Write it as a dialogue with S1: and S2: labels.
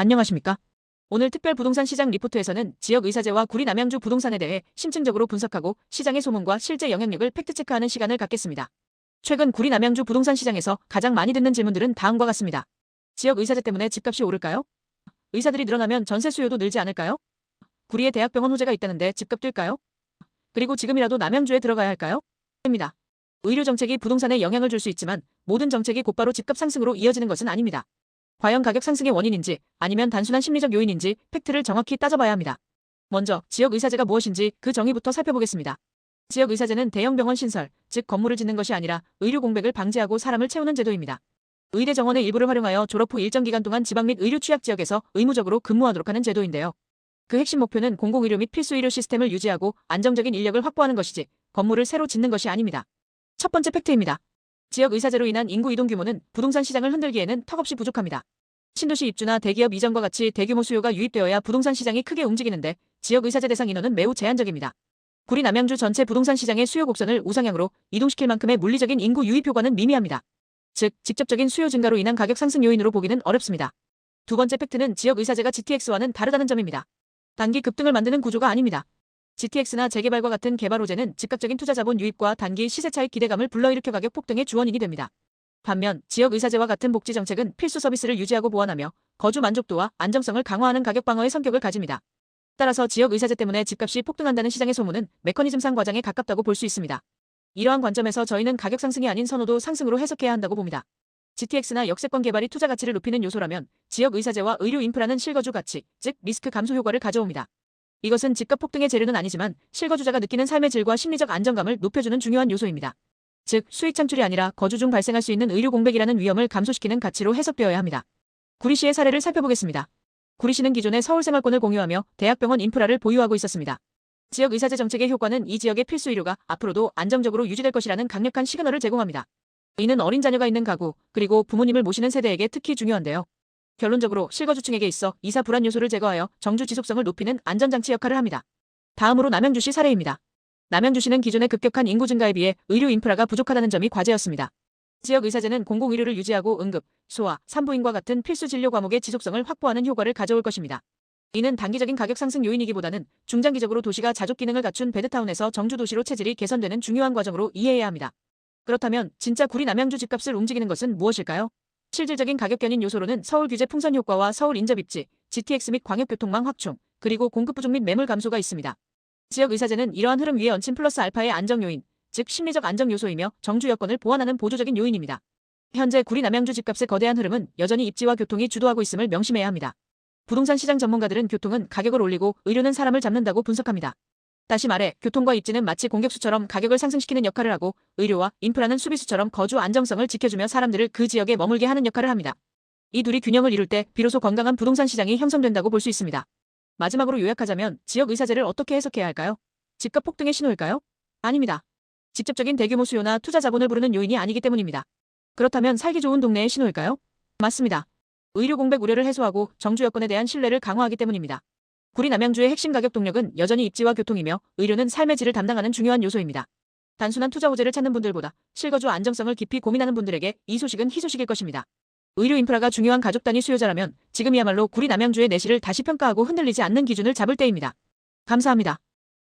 S1: 안녕하십니까? 오늘 특별 부동산 시장 리포트에서는 지역 의사제와 구리 남양주 부동산에 대해 심층적으로 분석하고 시장의 소문과 실제 영향력을 팩트체크하는 시간을 갖겠습니다. 최근 구리 남양주 부동산 시장에서 가장 많이 듣는 질문들은 다음과 같습니다. 지역 의사제 때문에 집값이 오를까요? 의사들이 늘어나면 전세 수요도 늘지 않을까요? 구리에 대학병원 호재가 있다는데 집값 뛸까요? 그리고 지금이라도 남양주에 들어가야 할까요? 입니다. 의료 정책이 부동산에 영향을 줄 수 있지만 모든 정책이 곧바로 집값 상승으로 이어지는 것은 아닙니다. 과연 가격 상승의 원인인지 아니면 단순한 심리적 요인인지 팩트를 정확히 따져봐야 합니다. 먼저 지역 의사제가 무엇인지 그 정의부터 살펴보겠습니다. 지역 의사제는 대형 병원 신설, 즉 건물을 짓는 것이 아니라 의료 공백을 방지하고 사람을 채우는 제도입니다. 의대 정원의 일부를 활용하여 졸업 후 일정 기간 동안 지방 및 의료 취약 지역에서 의무적으로 근무하도록 하는 제도인데요. 그 핵심 목표는 공공의료 및 필수 의료 시스템을 유지하고 안정적인 인력을 확보하는 것이지 건물을 새로 짓는 것이 아닙니다. 첫 번째 팩트입니다. 지역 의사제로 인한 인구 이동 규모는 부동산 시장을 흔들기에는 턱없이 부족합니다. 신도시 입주나 대기업 이전과 같이 대규모 수요가 유입되어야 부동산 시장이 크게 움직이는데 지역 의사제 대상 인원은 매우 제한적입니다. 구리 남양주 전체 부동산 시장의 수요 곡선을 우상향으로 이동시킬 만큼의 물리적인 인구 유입 효과는 미미합니다. 즉, 직접적인 수요 증가로 인한 가격 상승 요인으로 보기는 어렵습니다. 두 번째 팩트는 지역 의사제가 GTX와는 다르다는 점입니다. 단기 급등을 만드는 구조가 아닙니다. GTX나 재개발과 같은 개발 호재는 즉각적인 투자 자본 유입과 단기 시세 차익 기대감을 불러일으켜 가격 폭등의 주원인이 됩니다. 반면 지역 의사제와 같은 복지 정책은 필수 서비스를 유지하고 보완하며 거주 만족도와 안정성을 강화하는 가격 방어의 성격을 가집니다. 따라서 지역 의사제 때문에 집값이 폭등한다는 시장의 소문은 메커니즘상 과장에 가깝다고 볼 수 있습니다. 이러한 관점에서 저희는 가격 상승이 아닌 선호도 상승으로 해석해야 한다고 봅니다. GTX나 역세권 개발이 투자 가치를 높이는 요소라면 지역 의사제와 의료 인프라는 실거주 가치, 즉 리스크 감소 효과를 가져옵니다. 이것은 집값 폭등의 재료는 아니지만 실거주자가 느끼는 삶의 질과 심리적 안정감을 높여주는 중요한 요소입니다. 즉, 수익 창출이 아니라 거주 중 발생할 수 있는 의료 공백이라는 위험을 감소시키는 가치로 해석되어야 합니다. 구리시의 사례를 살펴보겠습니다. 구리시는 기존에 서울생활권을 공유하며 대학병원 인프라를 보유하고 있었습니다. 지역 의사제 정책의 효과는 이 지역의 필수 의료가 앞으로도 안정적으로 유지될 것이라는 강력한 시그널을 제공합니다. 이는 어린 자녀가 있는 가구, 그리고 부모님을 모시는 세대에게 특히 중요한데요. 결론적으로 실거주층에게 있어 이사 불안 요소를 제거하여 정주 지속성을 높이는 안전장치 역할을 합니다. 다음으로 남양주시 사례입니다. 남양주시는 기존의 급격한 인구 증가에 비해 의료 인프라가 부족하다는 점이 과제였습니다. 지역 의사제는 공공의료를 유지하고 응급, 소아, 산부인과 같은 필수 진료 과목의 지속성을 확보하는 효과를 가져올 것입니다. 이는 단기적인 가격 상승 요인이기보다는 중장기적으로 도시가 자족 기능을 갖춘 베드타운에서 정주 도시로 체질이 개선되는 중요한 과정으로 이해해야 합니다. 그렇다면 진짜 구리 남양주 집값을 움직이는 것은 무엇일까요? 실질적인 가격 견인 요소로는 서울 규제 풍선 효과와 서울 인접 입지, GTX 및 광역교통망 확충, 그리고 공급 부족 및 매물 감소가 있습니다. 지역 의사제는 이러한 흐름 위에 얹힌 플러스 알파의 안정 요인, 즉 심리적 안정 요소이며 정주 여건을 보완하는 보조적인 요인입니다. 현재 구리 남양주 집값의 거대한 흐름은 여전히 입지와 교통이 주도하고 있음을 명심해야 합니다. 부동산 시장 전문가들은 교통은 가격을 올리고 의료는 사람을 잡는다고 분석합니다. 다시 말해 교통과 입지는 마치 공격수처럼 가격을 상승시키는 역할을 하고 의료와 인프라는 수비수처럼 거주 안정성을 지켜주며 사람들을 그 지역에 머물게 하는 역할을 합니다. 이 둘이 균형을 이룰 때 비로소 건강한 부동산 시장이 형성된다고 볼 수 있습니다. 마지막으로 요약하자면 지역 의사제를 어떻게 해석해야 할까요? 집값 폭등의 신호일까요? 아닙니다. 직접적인 대규모 수요나 투자 자본을 부르는 요인이 아니기 때문입니다. 그렇다면 살기 좋은 동네의 신호일까요? 맞습니다. 의료 공백 우려를 해소하고 정주 여건에 대한 신뢰를 강화하기 때문입니다. 구리 남양주의 핵심 가격 동력은 여전히 입지와 교통이며 의료는 삶의 질을 담당하는 중요한 요소입니다. 단순한 투자 호재를 찾는 분들보다 실거주 안정성을 깊이 고민하는 분들에게 이 소식은 희소식일 것입니다. 의료 인프라가 중요한 가족 단위 수요자라면 지금이야말로 구리 남양주의 내실을 다시 평가하고 흔들리지 않는 기준을 잡을 때입니다. 감사합니다.